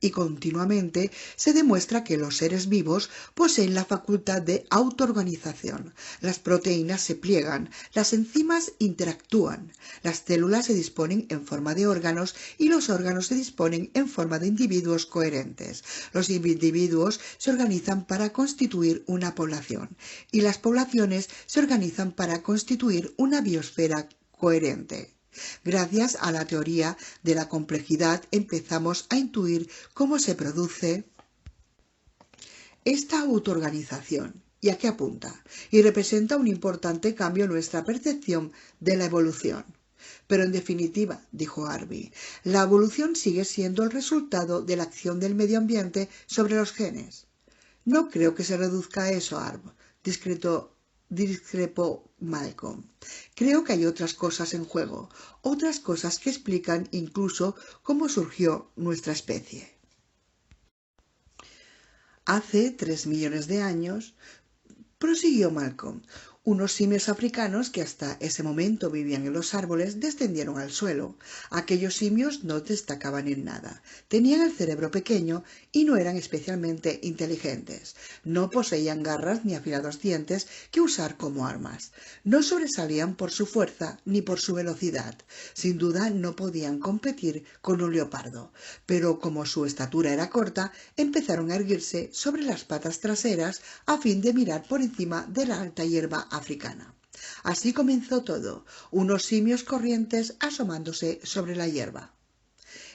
y continuamente se demuestra que los seres vivos poseen la facultad de autoorganización. Las proteínas se pliegan, las enzimas interactúan, las células se disponen en forma de órganos y los órganos se disponen en forma de individuos coherentes. Los individuos se organizan para constituir una población y las poblaciones se organizan para constituir una biosfera coherente. Gracias a la teoría de la complejidad empezamos a intuir cómo se produce esta autoorganización y a qué apunta, y representa un importante cambio en nuestra percepción de la evolución. Pero en definitiva, dijo Harvey, la evolución sigue siendo el resultado de la acción del medio ambiente sobre los genes. No creo que se reduzca a eso, Harv, discrepó Malcolm. Creo que hay otras cosas en juego, otras cosas que explican incluso cómo surgió nuestra especie. Hace 3 millones de años, prosiguió Malcolm, unos simios africanos que hasta ese momento vivían en los árboles descendieron al suelo. Aquellos simios no destacaban en nada. Tenían el cerebro pequeño y no eran especialmente inteligentes. No poseían garras ni afilados dientes que usar como armas. No sobresalían por su fuerza ni por su velocidad. Sin duda no podían competir con un leopardo. Pero como su estatura era corta, empezaron a erguirse sobre las patas traseras a fin de mirar por encima de la alta hierba africana. Así comenzó todo, unos simios corrientes asomándose sobre la hierba.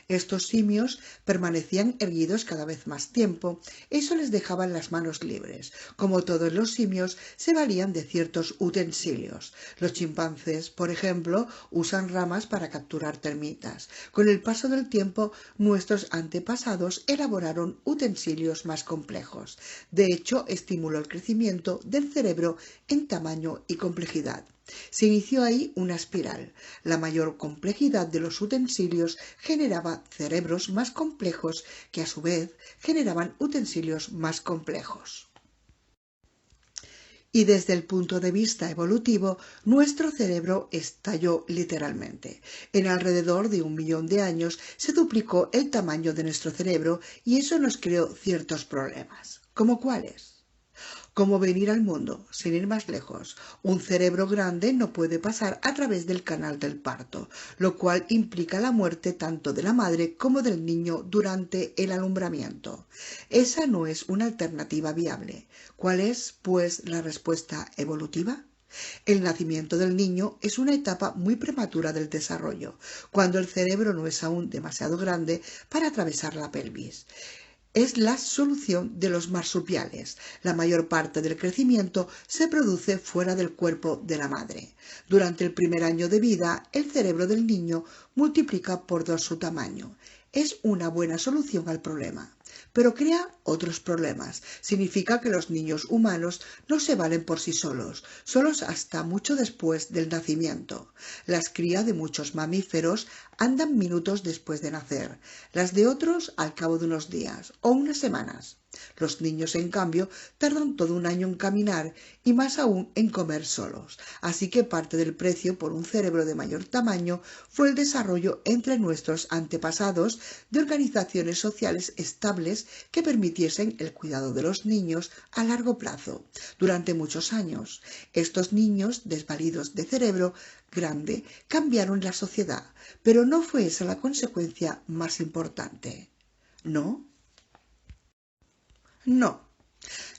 Estos simios permanecían erguidos cada vez más tiempo, eso les dejaba las manos libres. Como todos los simios, se valían de ciertos utensilios. Los chimpancés, por ejemplo, usan ramas para capturar termitas. Con el paso del tiempo, nuestros antepasados elaboraron utensilios más complejos. De hecho, estimuló el crecimiento del cerebro en tamaño y complejidad. Se inició ahí una espiral. La mayor complejidad de los utensilios generaba cerebros más complejos que a su vez generaban utensilios más complejos. Y desde el punto de vista evolutivo, nuestro cerebro estalló literalmente. En alrededor de 1 millón de años se duplicó el tamaño de nuestro cerebro y eso nos creó ciertos problemas. ¿Cómo cuáles? Como venir al mundo, sin ir más lejos. Un cerebro grande no puede pasar a través del canal del parto, lo cual implica la muerte tanto de la madre como del niño durante el alumbramiento. Esa no es una alternativa viable. ¿Cuál es, pues, la respuesta evolutiva? El nacimiento del niño es una etapa muy prematura del desarrollo, cuando el cerebro no es aún demasiado grande para atravesar la pelvis. Es la solución de los marsupiales. La mayor parte del crecimiento se produce fuera del cuerpo de la madre. Durante el primer año de vida, el cerebro del niño multiplica por 2 su tamaño. Es una buena solución al problema, pero crea otros problemas. Significa que los niños humanos no se valen por sí solos hasta mucho después del nacimiento. Las crías de muchos mamíferos andan minutos después de nacer, las de otros al cabo de unos días o unas semanas. Los niños, en cambio, tardan todo un año en caminar y más aún en comer solos. Así que parte del precio por un cerebro de mayor tamaño fue el desarrollo entre nuestros antepasados de organizaciones sociales estables que permitiesen el cuidado de los niños a largo plazo, durante muchos años. Estos niños, desvalidos de cerebro grande, cambiaron la sociedad, pero no fue esa la consecuencia más importante. ¿No? No.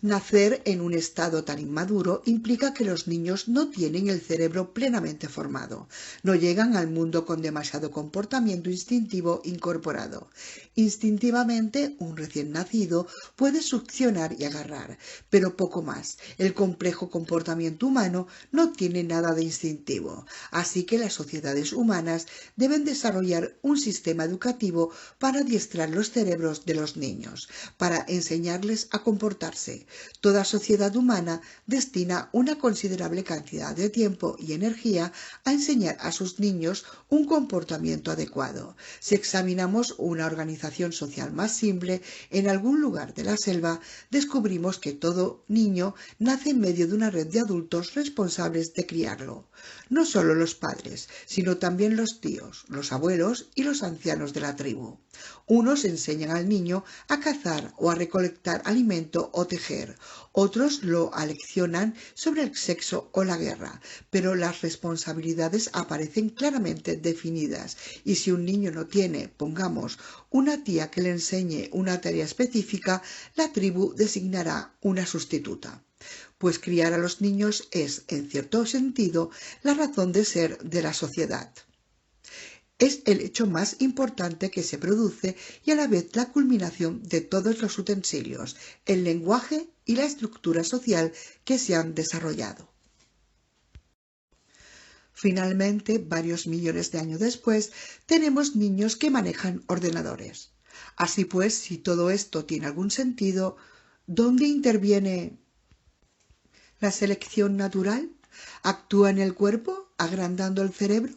Nacer en un estado tan inmaduro implica que los niños no tienen el cerebro plenamente formado, no llegan al mundo con demasiado comportamiento instintivo incorporado. Instintivamente, un recién nacido puede succionar y agarrar, pero poco más. El complejo comportamiento humano no tiene nada de instintivo, así que las sociedades humanas deben desarrollar un sistema educativo para adiestrar los cerebros de los niños, para enseñarles a comportarse. socializarse. Toda sociedad humana destina una considerable cantidad de tiempo y energía a enseñar a sus niños un comportamiento adecuado. Si examinamos una organización social más simple, en algún lugar de la selva, descubrimos que todo niño nace en medio de una red de adultos responsables de criarlo. No solo los padres, sino también los tíos, los abuelos y los ancianos de la tribu. Unos enseñan al niño a cazar o a recolectar alimento o tejer, otros lo aleccionan sobre el sexo o la guerra, pero las responsabilidades aparecen claramente definidas y si un niño no tiene, pongamos, una tía que le enseñe una tarea específica, la tribu designará una sustituta. Pues criar a los niños es, en cierto sentido, la razón de ser de la sociedad. Es el hecho más importante que se produce y a la vez la culminación de todos los utensilios, el lenguaje y la estructura social que se han desarrollado. Finalmente, varios millones de años después, tenemos niños que manejan ordenadores. Así pues, si todo esto tiene algún sentido, ¿dónde interviene la selección natural? ¿Actúa en el cuerpo, agrandando el cerebro?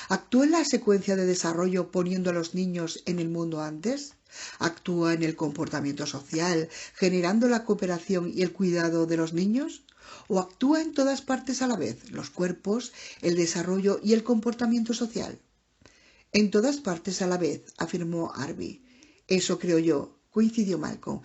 ¿Actúa en la secuencia de desarrollo poniendo a los niños en el mundo antes? ¿Actúa en el comportamiento social, generando la cooperación y el cuidado de los niños? ¿O actúa en todas partes a la vez, los cuerpos, el desarrollo y el comportamiento social? En todas partes a la vez, afirmó Harvey. Eso creo yo, coincidió Malcolm.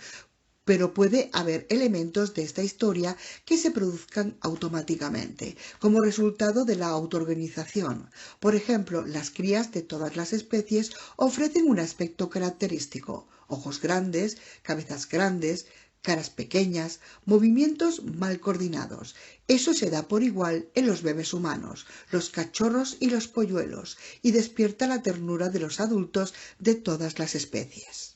Pero puede haber elementos de esta historia que se produzcan automáticamente, como resultado de la autoorganización. Por ejemplo, las crías de todas las especies ofrecen un aspecto característico: ojos grandes, cabezas grandes, caras pequeñas, movimientos mal coordinados. Eso se da por igual en los bebés humanos, los cachorros y los polluelos, y despierta la ternura de los adultos de todas las especies.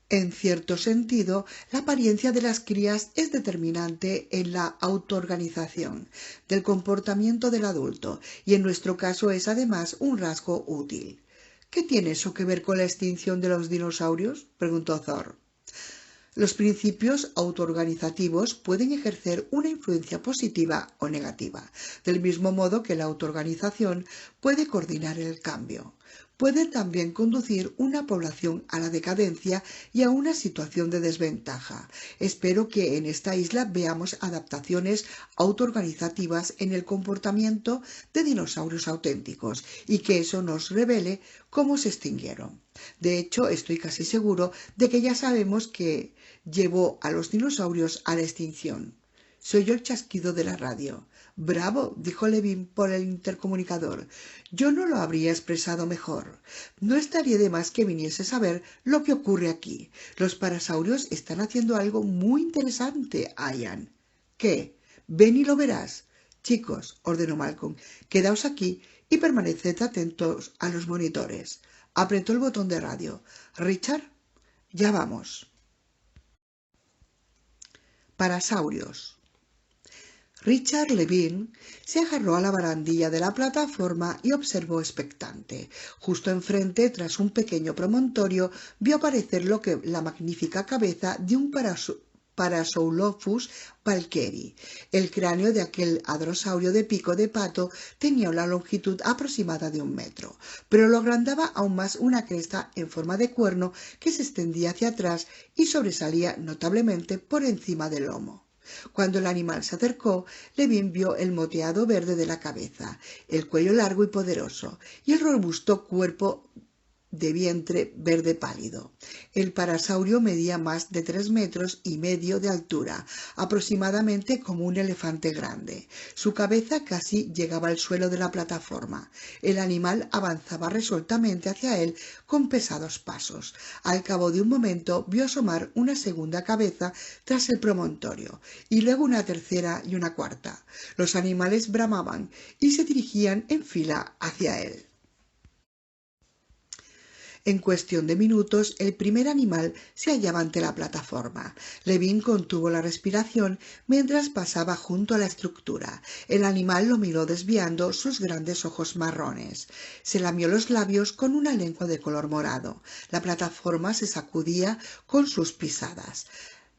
En cierto sentido, la apariencia de las crías es determinante en la autoorganización del comportamiento del adulto y en nuestro caso es además un rasgo útil. ¿Qué tiene eso que ver con la extinción de los dinosaurios?, preguntó Thor. Los principios autoorganizativos pueden ejercer una influencia positiva o negativa, del mismo modo que la autoorganización puede coordinar el cambio. Puede también conducir una población a la decadencia y a una situación de desventaja. Espero que en esta isla veamos adaptaciones autoorganizativas en el comportamiento de dinosaurios auténticos y que eso nos revele cómo se extinguieron. De hecho, estoy casi seguro de que ya sabemos que llevó a los dinosaurios a la extinción. Se oyó el chasquido de la radio. «Bravo», dijo Levin por el intercomunicador. «Yo no lo habría expresado mejor. No estaría de más que vinieses a ver lo que ocurre aquí. Los parasaurios están haciendo algo muy interesante, Ian». «¿Qué? Ven y lo verás». «Chicos», ordenó Malcolm, «quedaos aquí y permaneced atentos a los monitores». Apretó el botón de radio. «Richard, ya vamos». Parasaurios. Richard Levin se agarró a la barandilla de la plataforma y observó expectante. Justo enfrente, tras un pequeño promontorio, vio aparecer la magnífica cabeza de un Parasaurolophus valkeri. El cráneo de aquel hadrosaurio de pico de pato tenía una longitud aproximada de 1 metro, pero lo agrandaba aún más una cresta en forma de cuerno que se extendía hacia atrás y sobresalía notablemente por encima del lomo. Cuando el animal se acercó, Levin vio el moteado verde de la cabeza, el cuello largo y poderoso, y el robusto cuerpo de vientre verde pálido. El parasaurio medía más de 3,5 metros de altura, aproximadamente como un elefante grande. Su cabeza casi llegaba al suelo de la plataforma. El animal avanzaba resueltamente hacia él con pesados pasos. Al cabo de un momento vio asomar una segunda cabeza tras el promontorio, y luego una tercera y una cuarta. Los animales bramaban y se dirigían en fila hacia él. En cuestión de minutos, el primer animal se hallaba ante la plataforma. Levin contuvo la respiración mientras pasaba junto a la estructura. El animal lo miró desviando sus grandes ojos marrones. Se lamió los labios con una lengua de color morado. La plataforma se sacudía con sus pisadas.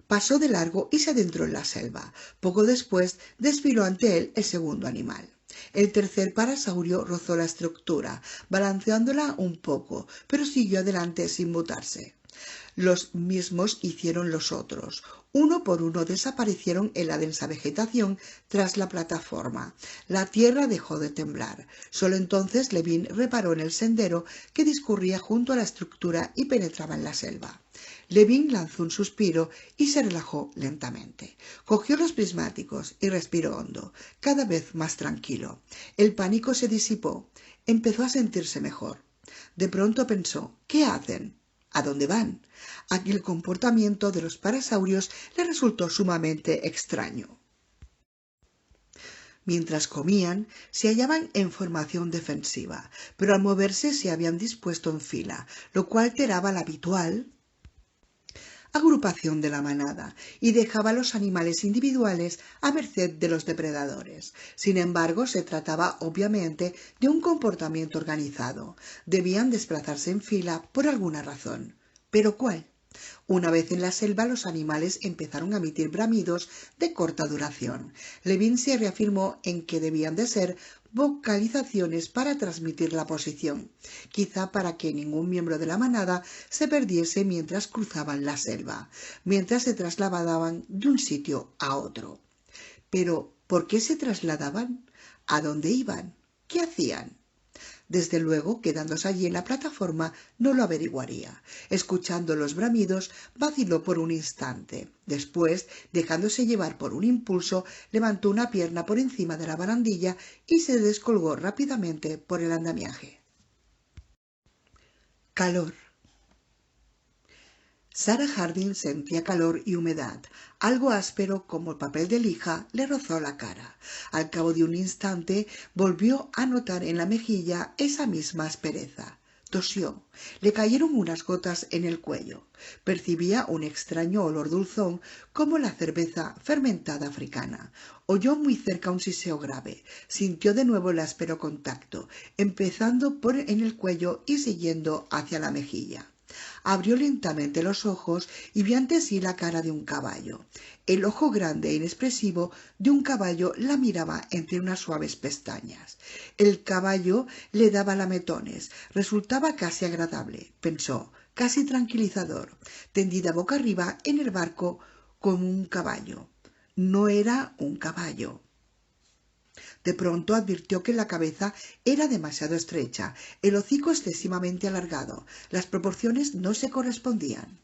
Pasó de largo y se adentró en la selva. Poco después desfiló ante él el segundo animal. El tercer parasaurio rozó la estructura, balanceándola un poco, pero siguió adelante sin mutarse. Los mismos hicieron los otros. Uno por uno desaparecieron en la densa vegetación tras la plataforma. La tierra dejó de temblar. Solo entonces Levin reparó en el sendero que discurría junto a la estructura y penetraba en la selva. Levin lanzó un suspiro y se relajó lentamente. Cogió los prismáticos y respiró hondo, cada vez más tranquilo. El pánico se disipó. Empezó a sentirse mejor. De pronto pensó: ¿qué hacen? ¿A dónde van? Aquel comportamiento de los parasaurios le resultó sumamente extraño. Mientras comían, se hallaban en formación defensiva, pero al moverse se habían dispuesto en fila, lo cual alteraba la habitual agrupación de la manada y dejaba a los animales individuales a merced de los depredadores. Sin embargo, se trataba obviamente de un comportamiento organizado. Debían desplazarse en fila por alguna razón. ¿Pero cuál? Una vez en la selva, los animales empezaron a emitir bramidos de corta duración. Levin se reafirmó en que debían de ser vocalizaciones para transmitir la posición, quizá para que ningún miembro de la manada se perdiese mientras cruzaban la selva, mientras se trasladaban de un sitio a otro. Pero, ¿por qué se trasladaban? ¿A dónde iban? ¿Qué hacían? Desde luego, quedándose allí en la plataforma, no lo averiguaría. Escuchando los bramidos, vaciló por un instante. Después, dejándose llevar por un impulso, levantó una pierna por encima de la barandilla y se descolgó rápidamente por el andamiaje. Calor. Sarah Harding sentía calor y humedad. Algo áspero como el papel de lija le rozó la cara. Al cabo de un instante volvió a notar en la mejilla esa misma aspereza. Tosió. Le cayeron unas gotas en el cuello. Percibía un extraño olor dulzón como la cerveza fermentada africana. Oyó muy cerca un siseo grave. Sintió de nuevo el áspero contacto, empezando por en el cuello y siguiendo hacia la mejilla. Abrió lentamente los ojos y vio ante sí la cara de un caballo. El ojo grande e inexpresivo de un caballo la miraba entre unas suaves pestañas. El caballo le daba lametones. Resultaba casi agradable, pensó, casi tranquilizador, tendida boca arriba en el barco como un caballo. No era un caballo. De pronto advirtió que la cabeza era demasiado estrecha, el hocico excesivamente alargado. Las proporciones no se correspondían.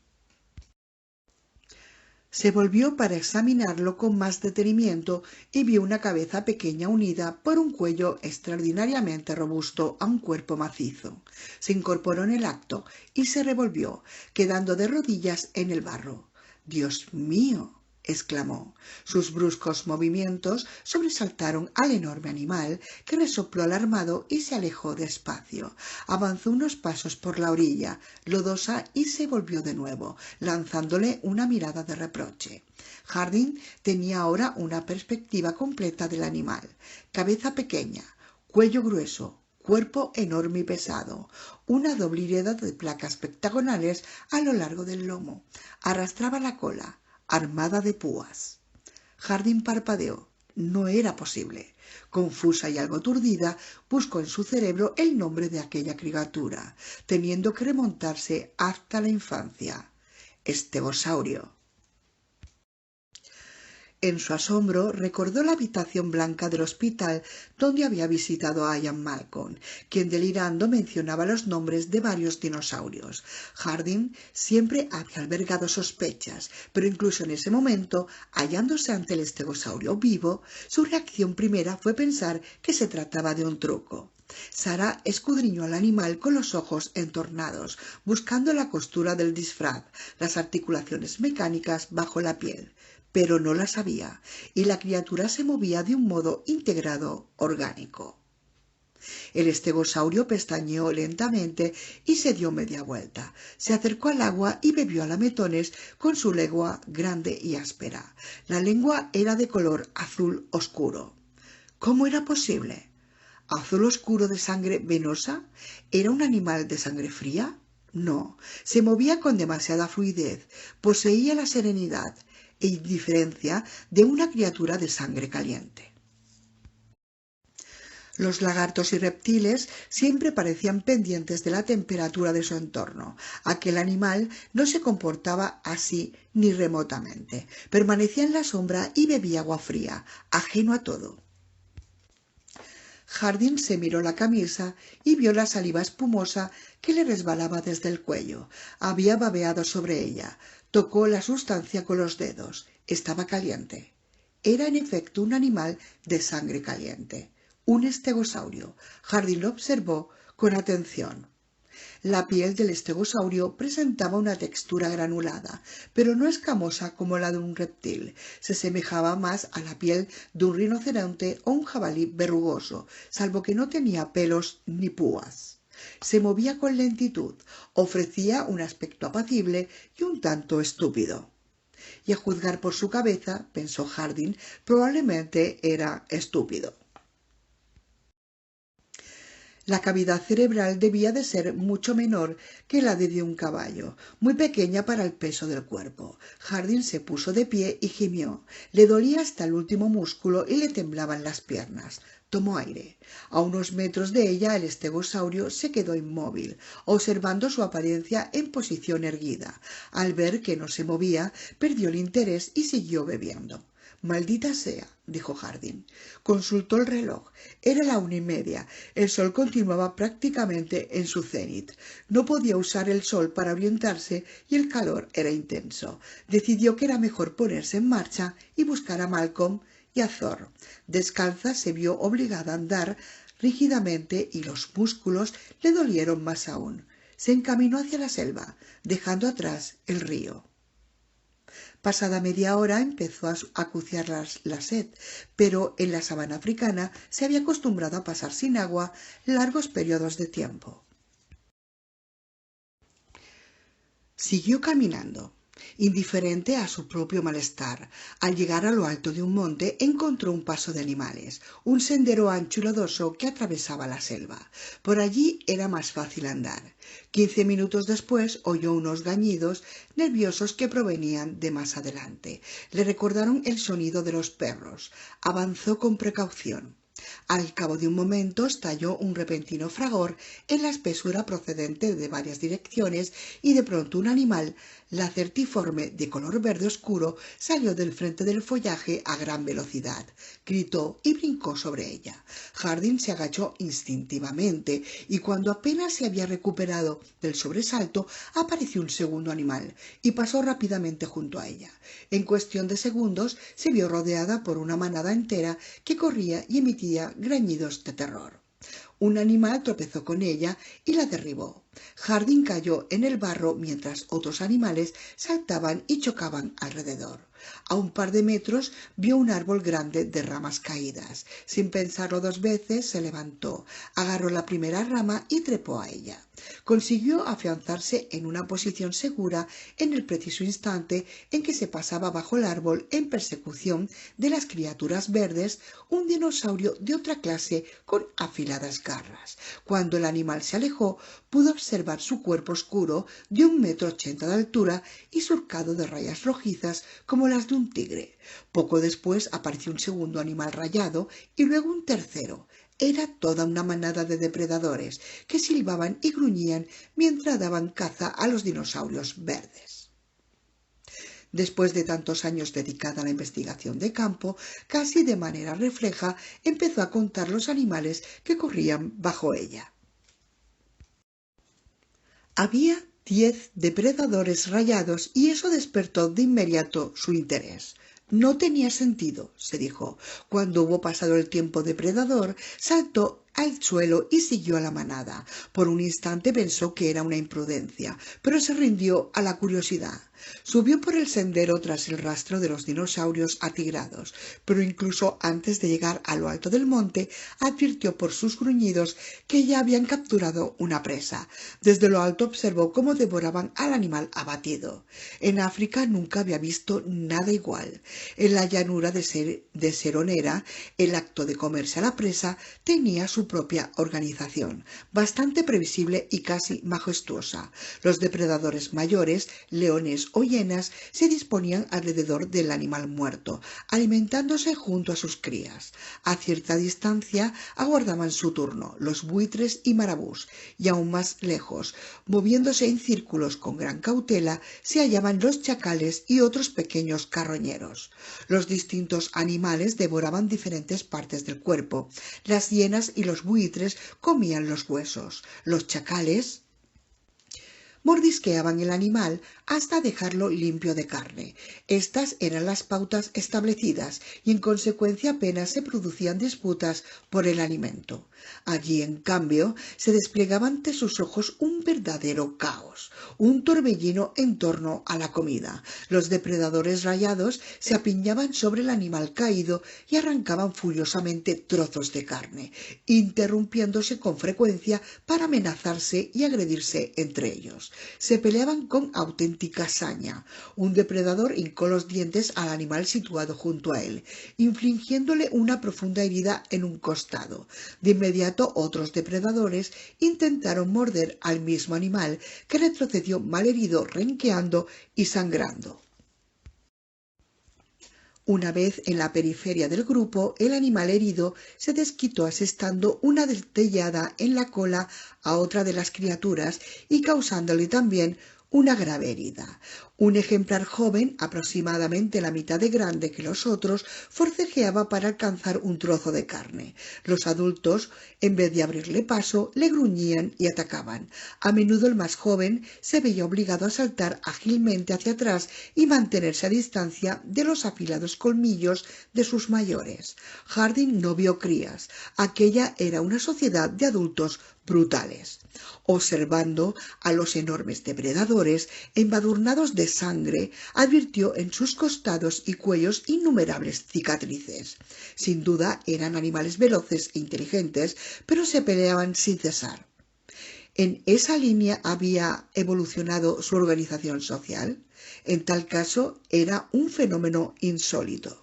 Se volvió para examinarlo con más detenimiento y vio una cabeza pequeña unida por un cuello extraordinariamente robusto a un cuerpo macizo. Se incorporó en el acto y se revolvió, quedando de rodillas en el barro. «¡Dios mío!», exclamó. Sus bruscos movimientos sobresaltaron al enorme animal, que resopló alarmado y se alejó despacio. Avanzó unos pasos por la orilla lodosa y se volvió de nuevo, lanzándole una mirada de reproche. Harding tenía ahora una perspectiva completa del animal. Cabeza pequeña, cuello grueso, cuerpo enorme y pesado, una doble hilera de placas pectagonales a lo largo del lomo. Arrastraba la cola, armada de púas. Harding parpadeó. No era posible. Confusa y algo aturdida, buscó en su cerebro el nombre de aquella criatura, teniendo que remontarse hasta la infancia. Estegosaurio. En su asombro recordó la habitación blanca del hospital donde había visitado a Ian Malcolm, quien delirando mencionaba los nombres de varios dinosaurios. Harding siempre había albergado sospechas, pero incluso en ese momento, hallándose ante el estegosaurio vivo, su reacción primera fue pensar que se trataba de un truco. Sarah escudriñó al animal con los ojos entornados, buscando la costura del disfraz, las articulaciones mecánicas bajo la piel, pero no las había, y la criatura se movía de un modo integrado, orgánico. El estegosaurio pestañeó lentamente y se dio media vuelta. Se acercó al agua y bebió a lametones con su lengua grande y áspera. La lengua era de color azul oscuro. ¿Cómo era posible? ¿Azul oscuro de sangre venosa? ¿Era un animal de sangre fría? No, se movía con demasiada fluidez, poseía la serenidad, e indiferencia de una criatura de sangre caliente. Los lagartos y reptiles siempre parecían pendientes de la temperatura de su entorno. Aquel animal no se comportaba así ni remotamente. Permanecía en la sombra y bebía agua fría, ajeno a todo. Harding se miró la camisa y vio la saliva espumosa que le resbalaba desde el cuello. Había babeado sobre ella. Tocó la sustancia con los dedos. Estaba caliente. Era en efecto un animal de sangre caliente. Un estegosaurio. Harding lo observó con atención. La piel del estegosaurio presentaba una textura granulada, pero no escamosa como la de un reptil. Se semejaba más a la piel de un rinoceronte o un jabalí verrugoso, salvo que no tenía pelos ni púas. Se movía con lentitud, ofrecía un aspecto apacible y un tanto estúpido. Y a juzgar por su cabeza, pensó Harding, probablemente era estúpido. La cavidad cerebral debía de ser mucho menor que la de un caballo, muy pequeña para el peso del cuerpo. Harding se puso de pie y gimió. Le dolía hasta el último músculo y le temblaban las piernas. Tomó aire. A unos metros de ella el estegosaurio se quedó inmóvil, observando su apariencia en posición erguida. Al ver que no se movía, perdió el interés y siguió bebiendo. «Maldita sea», dijo Harding. Consultó el reloj. Era la 1:30. El sol continuaba prácticamente en su cenit. No podía usar el sol para orientarse y el calor era intenso. Decidió que era mejor ponerse en marcha y buscar a Malcolm y a Thor. Descalza se vio obligada a andar rígidamente y los músculos le dolieron más aún. Se encaminó hacia la selva, dejando atrás el río. Pasada media hora empezó a acuciar la sed, pero en la sabana africana se había acostumbrado a pasar sin agua largos periodos de tiempo. Siguió caminando, indiferente a su propio malestar. Al llegar a lo alto de un monte encontró un paso de animales, un sendero ancho y lodoso que atravesaba la selva. Por allí era más fácil andar. 15 minutos después oyó unos gañidos nerviosos que provenían de más adelante. Le recordaron el sonido de los perros. Avanzó con precaución. Al cabo de un momento estalló un repentino fragor en la espesura procedente de varias direcciones y de pronto un animal, lacertiforme de color verde oscuro, salió del frente del follaje a gran velocidad. Gritó y brincó sobre ella. Harding se agachó instintivamente y cuando apenas se había recuperado del sobresalto apareció un segundo animal y pasó rápidamente junto a ella. En cuestión de segundos se vio rodeada por una manada entera que corría y emitía gruñidos de terror. Un animal tropezó con ella y la derribó. Harding cayó en el barro mientras otros animales saltaban y chocaban alrededor. A un par de metros vio un árbol grande de ramas caídas. Sin pensarlo dos veces se levantó, agarró la primera rama y trepó a ella. Consiguió afianzarse en una posición segura en el preciso instante en que se pasaba bajo el árbol en persecución de las criaturas verdes, un dinosaurio de otra clase con afiladas garras. Cuando el animal se alejó, pudo observar su cuerpo oscuro de 1,80 m de altura y surcado de rayas rojizas como las de un tigre. Poco después apareció un segundo animal rayado y luego un tercero. Era toda una manada de depredadores que silbaban y gruñían mientras daban caza a los dinosaurios verdes. Después de tantos años dedicada a la investigación de campo, casi de manera refleja, empezó a contar los animales que corrían bajo ella. Había 10 depredadores rayados y eso despertó de inmediato su interés. No tenía sentido, se dijo. Cuando hubo pasado el tiempo depredador, saltó al suelo y siguió a la manada. Por un instante pensó que era una imprudencia, pero se rindió a la curiosidad. Subió por el sendero tras el rastro de los dinosaurios atigrados, pero incluso antes de llegar a lo alto del monte, advirtió por sus gruñidos que ya habían capturado una presa. Desde lo alto observó cómo devoraban al animal abatido. En África nunca había visto nada igual. En la llanura de Seronera, el acto de comerse a la presa tenía su su propia organización, bastante previsible y casi majestuosa. Los depredadores mayores, leones o hienas, se disponían alrededor del animal muerto, alimentándose junto a sus crías. A cierta distancia aguardaban su turno los buitres y marabús, y aún más lejos, moviéndose en círculos con gran cautela, se hallaban los chacales y otros pequeños carroñeros. Los distintos animales devoraban diferentes partes del cuerpo. Las hienas y los buitres comían los huesos. Los chacales mordisqueaban el animal hasta dejarlo limpio de carne. Estas eran las pautas establecidas y en consecuencia apenas se producían disputas por el alimento. Allí, en cambio, se desplegaba ante sus ojos un verdadero caos, un torbellino en torno a la comida. Los depredadores rayados se apiñaban sobre el animal caído y arrancaban furiosamente trozos de carne, interrumpiéndose con frecuencia para amenazarse y agredirse entre ellos. Se peleaban con auténtica saña. Un depredador hincó los dientes al animal situado junto a él, infligiéndole una profunda herida en un costado. De inmediato otros depredadores intentaron morder al mismo animal, que retrocedió malherido, renqueando y sangrando. Una vez en la periferia del grupo, el animal herido se desquitó asestando una dentellada en la cola a otra de las criaturas y causándole también una grave herida. Un ejemplar joven, aproximadamente la mitad de grande que los otros, forcejeaba para alcanzar un trozo de carne. Los adultos, en vez de abrirle paso, le gruñían y atacaban. A menudo el más joven se veía obligado a saltar ágilmente hacia atrás y mantenerse a distancia de los afilados colmillos de sus mayores. Harding no vio crías. Aquella era una sociedad de adultos brutales. Observando a los enormes depredadores embadurnados de sangre, advirtió en sus costados y cuellos innumerables cicatrices. Sin duda eran animales veloces e inteligentes, pero se peleaban sin cesar. ¿En esa línea había evolucionado su organización social? En tal caso, era un fenómeno insólito.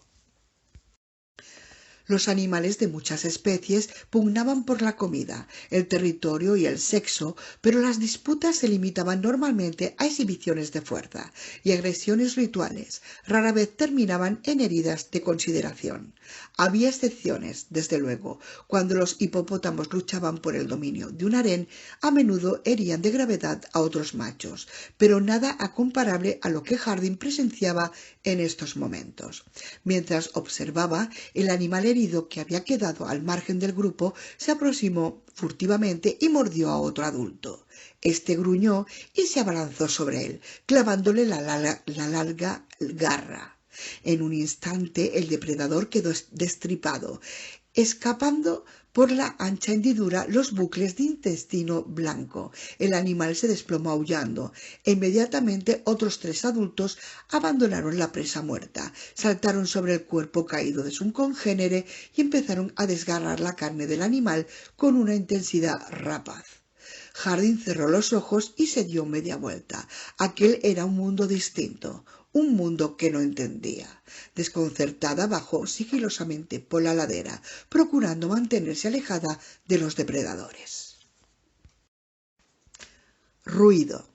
Los animales de muchas especies pugnaban por la comida, el territorio y el sexo, pero las disputas se limitaban normalmente a exhibiciones de fuerza y agresiones rituales. Rara vez terminaban en heridas de consideración. Había excepciones, desde luego. Cuando los hipopótamos luchaban por el dominio de un harén, a menudo herían de gravedad a otros machos, pero nada comparable a lo que Harding presenciaba en estos momentos. Mientras observaba, el animal herido que había quedado al margen del grupo se aproximó furtivamente y mordió a otro adulto. Este gruñó y se abalanzó sobre él, clavándole la larga garra. En un instante el depredador quedó destripado, escapando por la ancha hendidura los bucles de intestino blanco. El animal se desplomó aullando. Inmediatamente otros 3 adultos abandonaron la presa muerta, saltaron sobre el cuerpo caído de su congénere y empezaron a desgarrar la carne del animal con una intensidad rapaz. Harding cerró los ojos y se dio media vuelta. Aquel era un mundo distinto, un mundo que no entendía. Desconcertada bajó sigilosamente por la ladera, procurando mantenerse alejada de los depredadores. Ruido.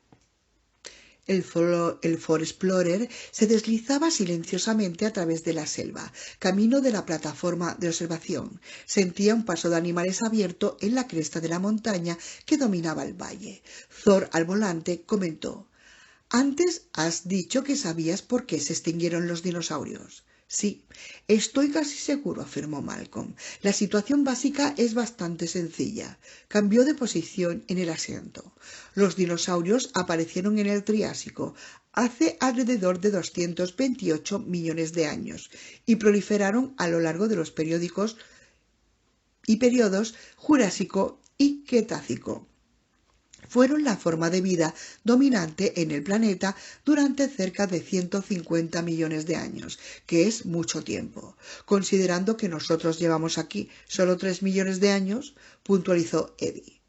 El Forexplorer se deslizaba silenciosamente a través de la selva, camino de la plataforma de observación. Sentía un paso de animales abierto en la cresta de la montaña que dominaba el valle. Thor, al volante, comentó: «Antes has dicho que sabías por qué se extinguieron los dinosaurios». «Sí, estoy casi seguro», afirmó Malcolm. «La situación básica es bastante sencilla». Cambió de posición en el asiento. Los dinosaurios aparecieron en el Triásico hace alrededor de 228 millones de años y proliferaron a lo largo de los periodos Jurásico y Cretácico. Fueron la forma de vida dominante en el planeta durante cerca de 150 millones de años, que es mucho tiempo. Considerando que nosotros llevamos aquí solo 3 millones de años, puntualizó Eddie.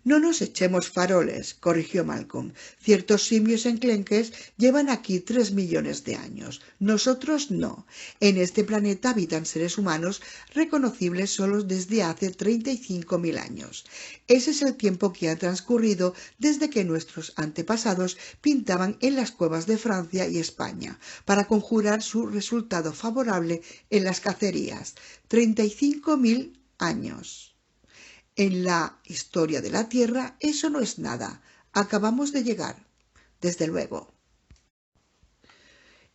No nos echemos faroles, corrigió Malcolm. Ciertos simios enclenques llevan aquí 3 millones de años. Nosotros no. En este planeta habitan seres humanos reconocibles solo desde hace 35.000 años. Ese es el tiempo que ha transcurrido desde que nuestros antepasados pintaban en las cuevas de Francia y España para conjurar su resultado favorable en las cacerías. 35.000 años. En la historia de la Tierra eso no es nada. Acabamos de llegar. Desde luego.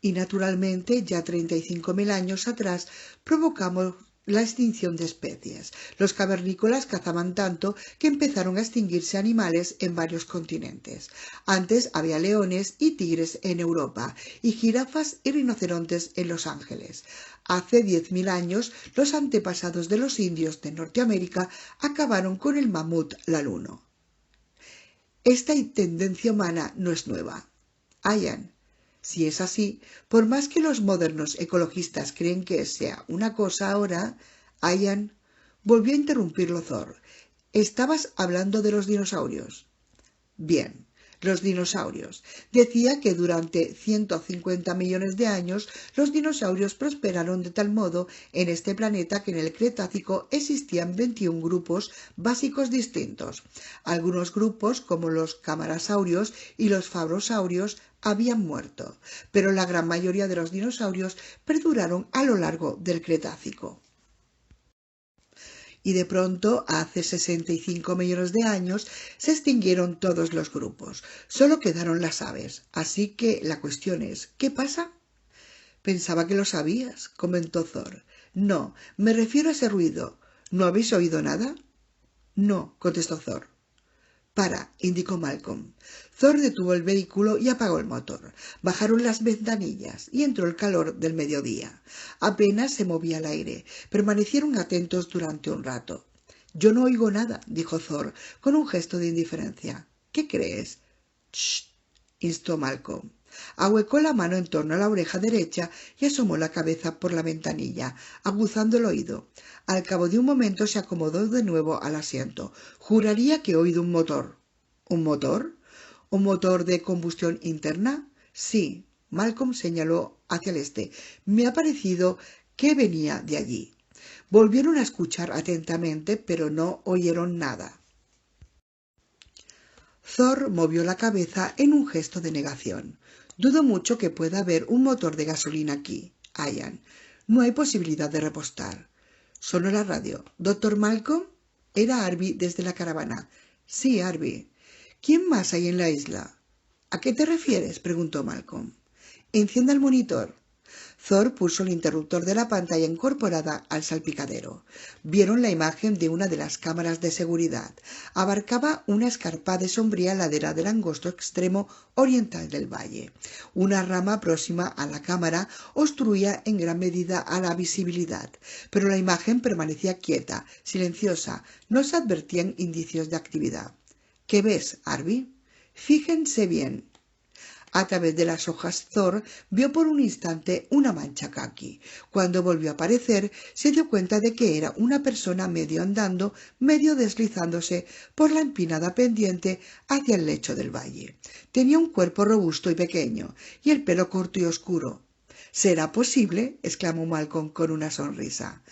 Y naturalmente, ya 35.000 años atrás, provocamos la extinción de especies. Los cavernícolas cazaban tanto que empezaron a extinguirse animales en varios continentes. Antes había leones y tigres en Europa y jirafas y rinocerontes en Los Ángeles. Hace 10.000 años, los antepasados de los indios de Norteamérica acabaron con el mamut lanuno. Esta tendencia humana no es nueva. Ian, si es así, por más que los modernos ecologistas creen que sea una cosa ahora, Ian, volvió a interrumpirlo Thor. ¿Estabas hablando de los dinosaurios? Bien, los dinosaurios. Decía que durante 150 millones de años los dinosaurios prosperaron de tal modo en este planeta que en el Cretácico existían 21 grupos básicos distintos. Algunos grupos, como los camarasaurios y los fabrosaurios, habían muerto, pero la gran mayoría de los dinosaurios perduraron a lo largo del Cretácico. Y de pronto, hace 65 millones de años, se extinguieron todos los grupos. Solo quedaron las aves. Así que la cuestión es, ¿qué pasa? Pensaba que lo sabías, comentó Thor. No, me refiero a ese ruido. ¿No habéis oído nada? No, contestó Thor. Para, indicó Malcolm. Thor detuvo el vehículo y apagó el motor. Bajaron las ventanillas y entró el calor del mediodía. Apenas se movía el aire. Permanecieron atentos durante un rato. Yo no oigo nada, dijo Thor, con un gesto de indiferencia. ¿Qué crees? Shh, instó Malcolm. Ahuecó la mano en torno a la oreja derecha y asomó la cabeza por la ventanilla, aguzando el oído. Al cabo de un momento se acomodó de nuevo al asiento. Juraría que he oído un motor. ¿Un motor? ¿Un motor de combustión interna? Sí. Malcolm señaló hacia el este. Me ha parecido que venía de allí. Volvieron a escuchar atentamente, pero no oyeron nada. Thor movió la cabeza en un gesto de negación. Dudo mucho que pueda haber un motor de gasolina aquí, Ian. No hay posibilidad de repostar. Sonó la radio. ¿Doctor Malcolm? Era Arby desde la caravana. Sí, Arby. ¿Quién más hay en la isla? ¿A qué te refieres? Preguntó Malcolm. Encienda el monitor. Thor puso el interruptor de la pantalla incorporada al salpicadero. Vieron la imagen de una de las cámaras de seguridad. Abarcaba una escarpada y sombría ladera del angosto extremo oriental del valle. Una rama próxima a la cámara obstruía en gran medida a la visibilidad, pero la imagen permanecía quieta, silenciosa. No se advertían indicios de actividad. ¿Qué ves, Arby? Fíjense bien. A través de las hojas Thor vio por un instante una mancha caqui. Cuando volvió a aparecer, se dio cuenta de que era una persona medio andando, medio deslizándose por la empinada pendiente hacia el lecho del valle. Tenía un cuerpo robusto y pequeño, y el pelo corto y oscuro. ¿Será posible? Exclamó Malcolm con una sonrisa.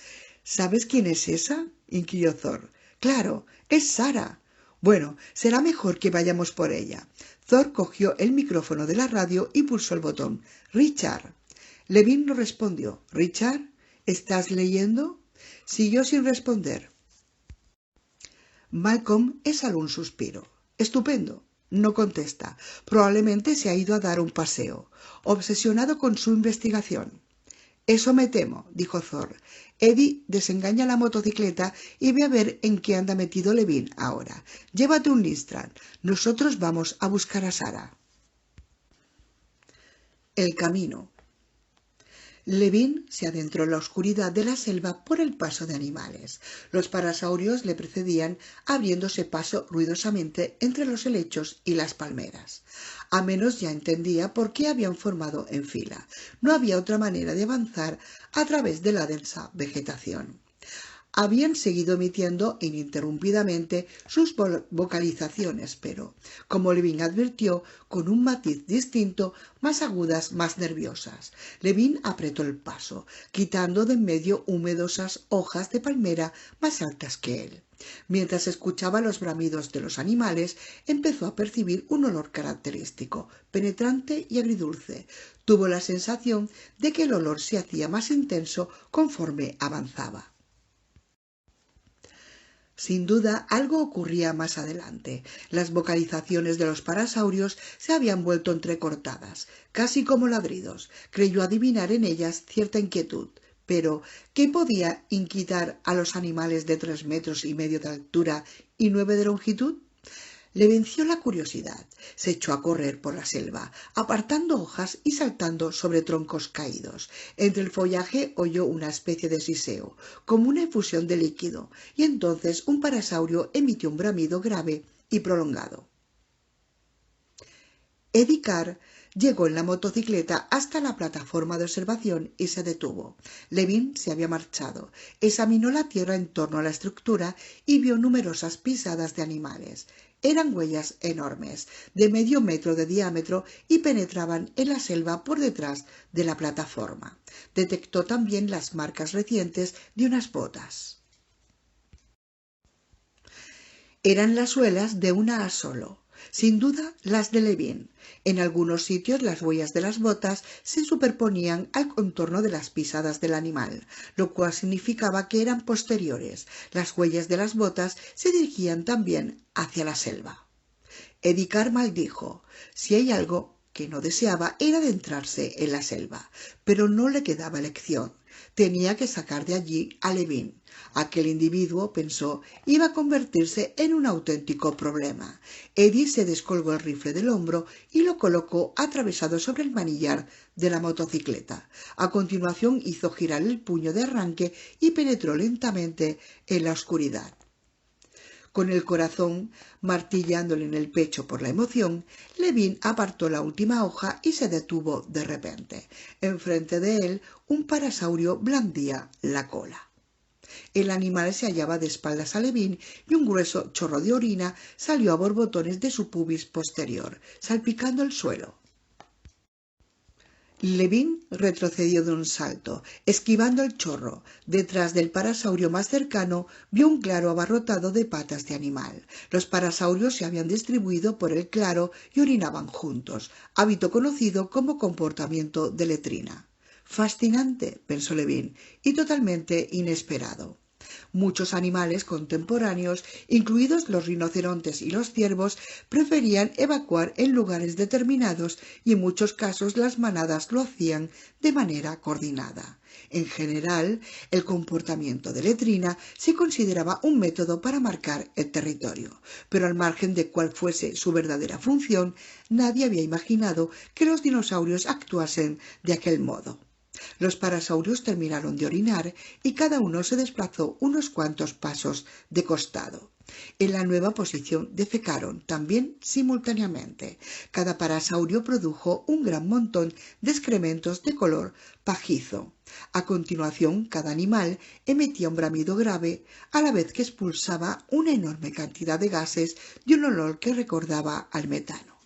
¿Sabes quién es esa? Inquirió Thor. Claro, es Sara. Bueno, será mejor que vayamos por ella. Thor cogió el micrófono de la radio y pulsó el botón. «Richard». Levin no respondió. «Richard, ¿estás leyendo?» Siguió sin responder. Malcolm exhaló un suspiro. «Estupendo». No contesta. Probablemente se ha ido a dar un paseo, obsesionado con su investigación. «Eso me temo», dijo Thor. «Eddie, desengaña la motocicleta y ve a ver en qué anda metido Levin ahora. Llévate un Lindstrand. Nosotros vamos a buscar a Sara». El camino. Levin se adentró en la oscuridad de la selva por el paso de animales. Los parasaurios le precedían, abriéndose paso ruidosamente entre los helechos y las palmeras. A menos ya entendía por qué habían formado en fila. No había otra manera de avanzar a través de la densa vegetación. habían seguido emitiendo ininterrumpidamente sus vocalizaciones, pero, como Levin advirtió, con un matiz distinto, más agudas, más nerviosas. Levin apretó el paso, quitando de en medio humedosas hojas de palmera más altas que él. Mientras escuchaba los bramidos de los animales, empezó a percibir un olor característico, penetrante y agridulce. Tuvo la sensación de que el olor se hacía más intenso conforme avanzaba. Sin duda, algo ocurría más adelante. Las vocalizaciones de los parasaurios se habían vuelto entrecortadas, casi como ladridos. Creyó adivinar en ellas cierta inquietud. Pero, ¿qué podía inquietar a los animales de 3,5 metros de altura y 9 de longitud? Le venció la curiosidad. Se echó a correr por la selva, apartando hojas y saltando sobre troncos caídos. Entre el follaje oyó una especie de siseo, como una efusión de líquido, y entonces un parasaurio emitió un bramido grave y prolongado. Eddie Carr llegó en la motocicleta hasta la plataforma de observación y se detuvo. Levin se había marchado. Examinó la tierra en torno a la estructura y vio numerosas pisadas de animales. Eran huellas enormes, de medio metro de diámetro, y penetraban en la selva por detrás de la plataforma. Detectó también las marcas recientes de unas botas. Eran las suelas de una Asolo. Sin duda las de Levin. En algunos sitios las huellas de las botas se superponían al contorno de las pisadas del animal, lo cual significaba que eran posteriores. Las huellas de las botas se dirigían también hacia la selva. Eddie Carr maldijo. Si hay algo que no deseaba era adentrarse en la selva, pero no le quedaba elección. Tenía que sacar de allí a Levin. Aquel individuo, pensó, iba a convertirse en un auténtico problema. Eddie se descolgó el rifle del hombro y lo colocó atravesado sobre el manillar de la motocicleta. A continuación hizo girar el puño de arranque y penetró lentamente en la oscuridad. Con el corazón martillándole en el pecho por la emoción, Levin apartó la última hoja y se detuvo de repente. Enfrente de él, un parasaurio blandía la cola. El animal se hallaba de espaldas a Levin y un grueso chorro de orina salió a borbotones de su pubis posterior, salpicando el suelo. Levin retrocedió de un salto, esquivando el chorro. Detrás del parasaurio más cercano vio un claro abarrotado de patas de animal. Los parasaurios se habían distribuido por el claro y orinaban juntos, hábito conocido como comportamiento de letrina. Fascinante, pensó Levin, y totalmente inesperado. Muchos animales contemporáneos, incluidos los rinocerontes y los ciervos, preferían evacuar en lugares determinados y en muchos casos las manadas lo hacían de manera coordinada. En general, el comportamiento de letrina se consideraba un método para marcar el territorio, pero al margen de cuál fuese su verdadera función, nadie había imaginado que los dinosaurios actuasen de aquel modo. Los parasaurios terminaron de orinar y cada uno se desplazó unos cuantos pasos de costado. En la nueva posición defecaron también simultáneamente. Cada parasaurio produjo un gran montón de excrementos de color pajizo. A continuación, cada animal emitía un bramido grave a la vez que expulsaba una enorme cantidad de gases de un olor que recordaba al metano.